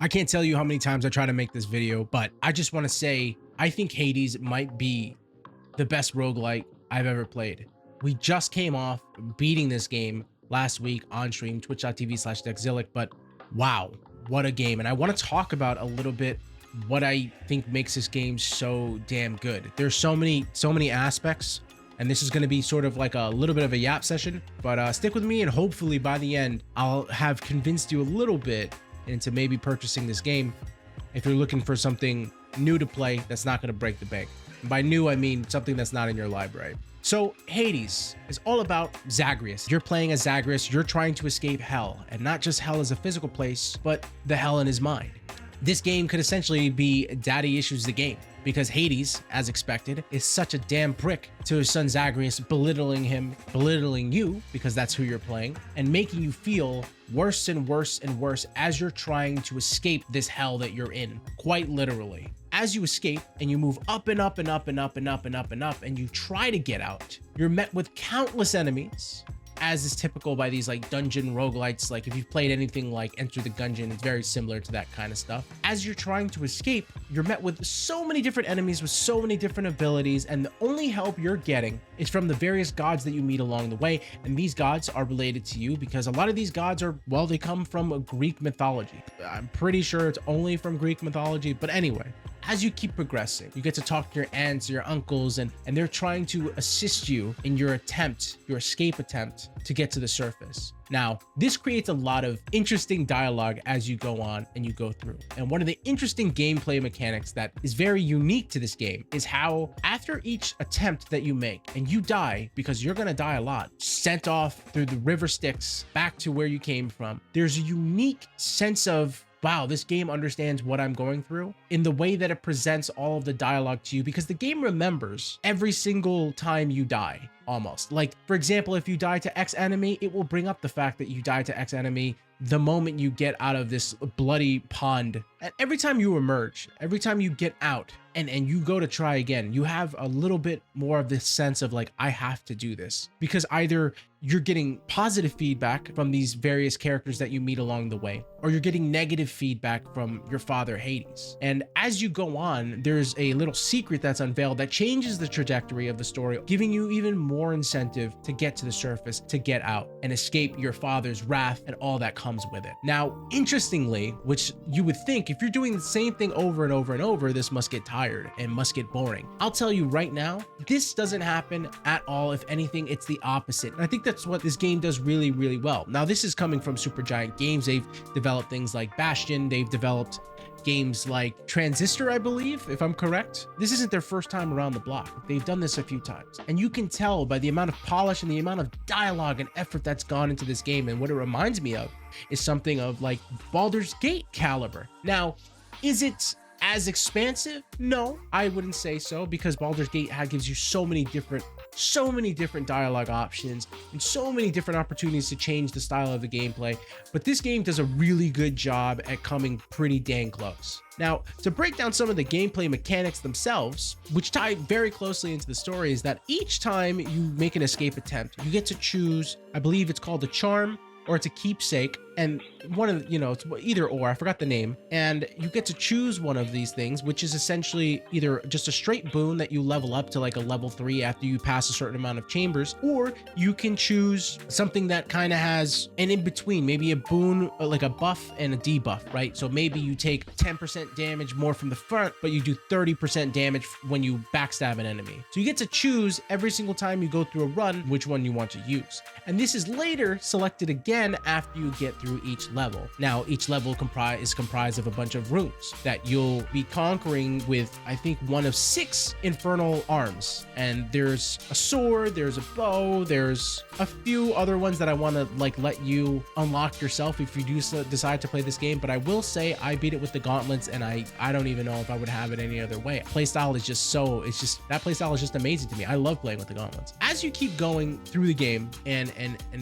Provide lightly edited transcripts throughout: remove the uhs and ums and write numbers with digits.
I can't tell you how many times I try to make this video, but I just want to say I think Hades might be the best roguelike I've ever played. We just came off beating this game last week on stream, twitch.tv/Dexilic, but wow, what a game. And I want to talk about a little bit what I think makes this game so damn good. There's so many aspects, and this is going to be sort of like a little bit of a yap session, but stick with me and hopefully by the end, I'll have convinced you a little bit into maybe purchasing this game if you're looking for something new to play that's not going to break the bank. And by new, I mean something that's not in your library. So Hades is all about Zagreus. You're playing as Zagreus. You're trying to escape hell, and not just hell as a physical place, but the hell in his mind. This game could essentially be Daddy Issues the game, because Hades, as expected, is such a damn prick to his son Zagreus, belittling him, belittling you, because that's who you're playing, and making you feel worse and worse and worse as you're trying to escape this hell that you're in, quite literally. As you escape and you move up and up and up and up and up and up and up, and you try to get out, you're met with countless enemies, as is typical by these like dungeon roguelites. Like if you've played anything like Enter the Gungeon, it's very similar to that kind of stuff. As you're trying to escape, you're met with so many different enemies with so many different abilities, and the only help you're getting is from the various gods that you meet along the way. And these gods are related to you because a lot of these gods are, well, they come from Greek mythology. I'm pretty sure it's only from Greek mythology, but anyway. As you keep progressing, you get to talk to your aunts, your uncles, and they're trying to assist you in your attempt, your escape attempt to get to the surface. Now, this creates a lot of interesting dialogue as you go on and you go through. And one of the interesting gameplay mechanics that is very unique to this game is how after each attempt that you make, and you die, because you're gonna die a lot, sent off through the river Styx back to where you came from, there's a unique sense of, wow, this game understands what I'm going through in the way that it presents all of the dialogue to you, because the game remembers every single time you die, almost. Like, for example, if you die to X enemy, it will bring up the fact that you died to X enemy the moment you get out of this bloody pond. And every time you emerge, every time you get out and you go to try again, you have a little bit more of this sense of like, I have to do this, because either you're getting positive feedback from these various characters that you meet along the way, or you're getting negative feedback from your father Hades. And as you go on, there's a little secret that's unveiled that changes the trajectory of the story, giving you even more incentive to get to the surface, to get out and escape your father's wrath and all that comes with it. Now, interestingly, which you would think if you're doing the same thing over and over and over, this must get tired and must get boring. I'll tell you right now, this doesn't happen at all. If anything, it's the opposite. And I think that's what this game does really, really well. Now, this is coming from Supergiant Games. They've developed things like Bastion. They've developed games like Transistor, I believe, if I'm correct. This isn't their first time around the block. They've done this a few times. And you can tell by the amount of polish and the amount of dialogue and effort that's gone into this game. And what it reminds me of is something of like Baldur's Gate caliber. Now, is it as expansive? No, I wouldn't say so, because Baldur's Gate gives you so many different dialogue options and so many different opportunities to change the style of the gameplay. But this game does a really good job at coming pretty dang close. Now, to break down some of the gameplay mechanics themselves, which tie very closely into the story, is that each time you make an escape attempt, you get to choose, I believe it's called a charm or it's a keepsake, and one of the, it's either or, I forgot the name, and you get to choose one of these things, which is essentially either just a straight boon that you level up to like a level 3 after you pass a certain amount of chambers, or you can choose something that kind of has an in-between, maybe a boon, like a buff and a debuff, right? So maybe you take 10% damage more from the front, but you do 30% damage when you backstab an enemy. So you get to choose every single time you go through a run which one you want to use. And this is later selected again after you get through each level. Now, each level is comprised of a bunch of rooms that you'll be conquering with, I think, one of 6 infernal arms. And there's a sword, there's a bow, there's a few other ones that I want to like let you unlock yourself if you do decide to play this game. But I will say I beat it with the gauntlets, and I don't even know if I would have it any other way. Playstyle is just that playstyle is just amazing to me. I love playing with the gauntlets. As you keep going through the game and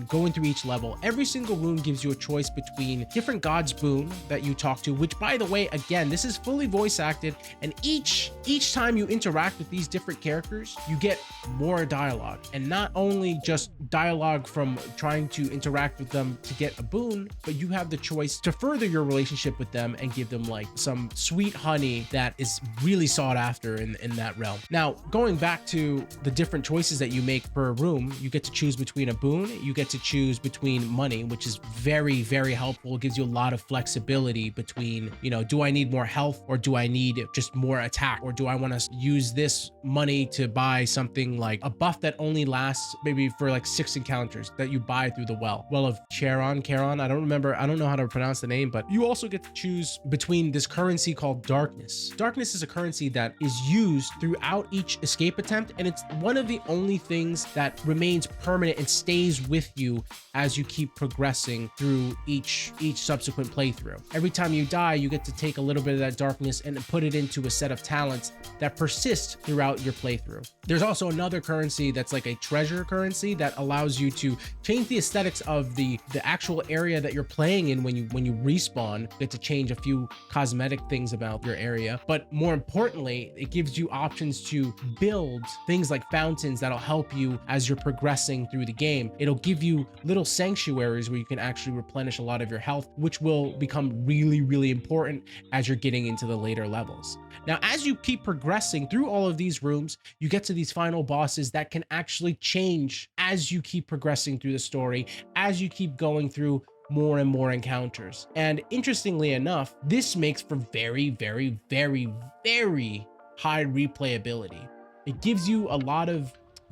going through each level, every single room gives you a choice choice between different gods boon that you talk to, which by the way, again, this is fully voice acted, and each time you interact with these different characters, you get more dialogue, and not only just dialogue from trying to interact with them to get a boon, but you have the choice to further your relationship with them and give them like some sweet honey that is really sought after in that realm. Now, going back to the different choices that you make per room, you get to choose between a boon, you get to choose between money, which is very, very helpful. It gives you a lot of flexibility between, you know, do I need more health, or do I need just more attack, or do I want to use this money to buy something like a buff that only lasts maybe for like 6 encounters that you buy through the well of Charon, I don't remember, I don't know how to pronounce the name, but you also get to choose between this currency called darkness. Darkness is a currency that is used throughout each escape attempt, and it's one of the only things that remains permanent and stays with you as you keep progressing through each subsequent playthrough. Every time you die, you get to take a little bit of that darkness and put it into a set of talents that persist throughout your playthrough. There's also another currency that's like a treasure currency that allows you to change the aesthetics of the actual area that you're playing in when you respawn. You get to change a few cosmetic things about your area, but more importantly, it gives you options to build things like fountains that'll help you as you're progressing through the game. It'll give you little sanctuaries where you can actually replenish a lot of your health, which will become really, really important as you're getting into the later levels. Now, as you keep progressing through all of these rooms, you get to these final bosses that can actually change as you keep progressing through the story, as you keep going through more and more encounters. And interestingly enough, this makes for very, very, very, very high replayability. It gives you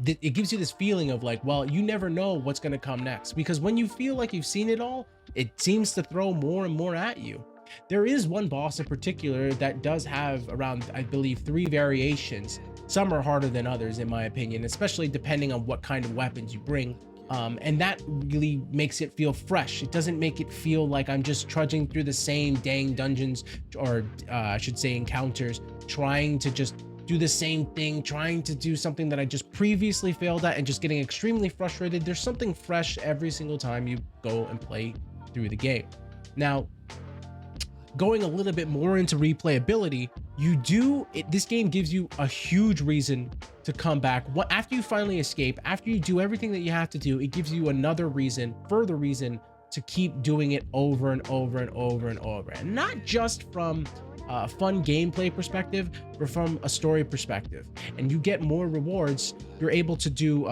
it gives you this feeling of like, well, you never know what's going to come next, because when you feel like you've seen it all, it seems to throw more and more at you. There is one boss in particular that does have around, I believe, 3 variations. Some are harder than others, in my opinion, especially depending on what kind of weapons you bring. And that really makes it feel fresh. It doesn't make it feel like I'm just trudging through the same dang dungeons, or I should say encounters, trying to just do the same thing, trying to do something that I just previously failed at and just getting extremely frustrated. There's something fresh every single time you go and play through the game. Now, going a little bit more into replayability, this game gives you a huge reason to come back. After you finally escape, after you do everything that you have to do, it gives you another reason, further reason to keep doing it over and over and over and over. And not just from a fun gameplay perspective, but from a story perspective. And you get more rewards. You're able to do,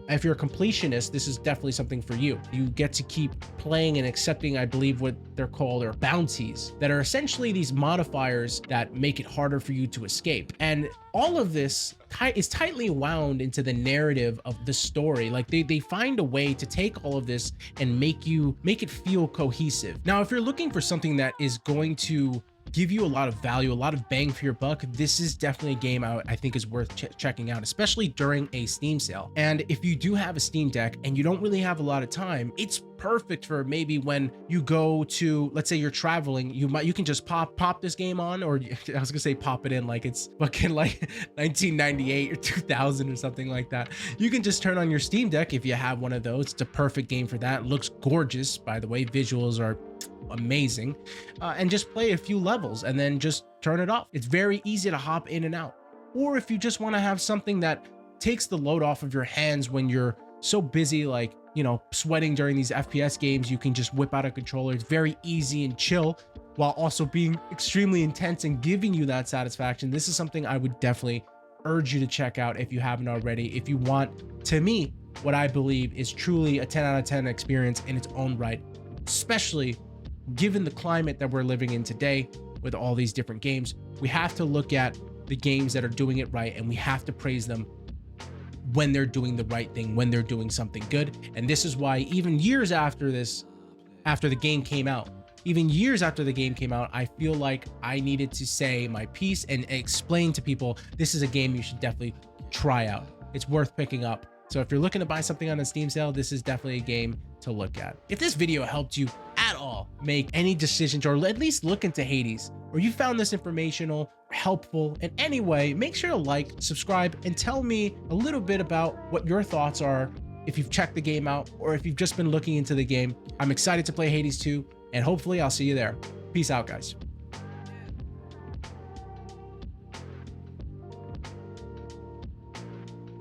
if you're a completionist, this is definitely something for you. You get to keep playing and accepting, I believe what they're called, or bounties, that are essentially these modifiers that make it harder for you to escape. And all of this is tightly wound into the narrative of the story. Like they find a way to take all of this and make it feel cohesive. Now, if you're looking for something that is going to give you a lot of value, a lot of bang for your buck, this is definitely a game I think is worth checking out, especially during a Steam sale. And if you do have a Steam Deck and you don't really have a lot of time, it's perfect for maybe when you go to, let's say you're traveling, you can just pop this game on, or I was gonna say pop it in like it's fucking like 1998 or 2000 or something like that. You can just turn on your Steam Deck if you have one of those. It's a perfect game for that. It looks gorgeous, by the way. Visuals are amazing, and just play a few levels and then just turn it off. It's very easy to hop in and out. Or if you just want to have something that takes the load off of your hands when you're so busy, like, you know, sweating during these FPS games, you can just whip out a controller. It's very easy and chill while also being extremely intense and giving you that satisfaction. This is something I would definitely urge you to check out if you haven't already, if you want, to me, what I believe is truly a 10 out of 10 experience in its own right, especially given the climate that we're living in today with all these different games. We have to look at the games that are doing it right, and we have to praise them when they're doing the right thing, when they're doing something good. And this is why even years after the game came out, I feel like I needed to say my piece and explain to people, this is a game you should definitely try out. It's worth picking up. So if you're looking to buy something on a Steam sale, this is definitely a game to look at. If this video helped you at all make any decisions, or at least look into Hades, or you found this informational, helpful in any way, make sure to like, subscribe, and tell me a little bit about what your thoughts are if you've checked the game out, or if you've just been looking into the game. I'm excited to play Hades 2, and hopefully I'll see you there. Peace out, guys.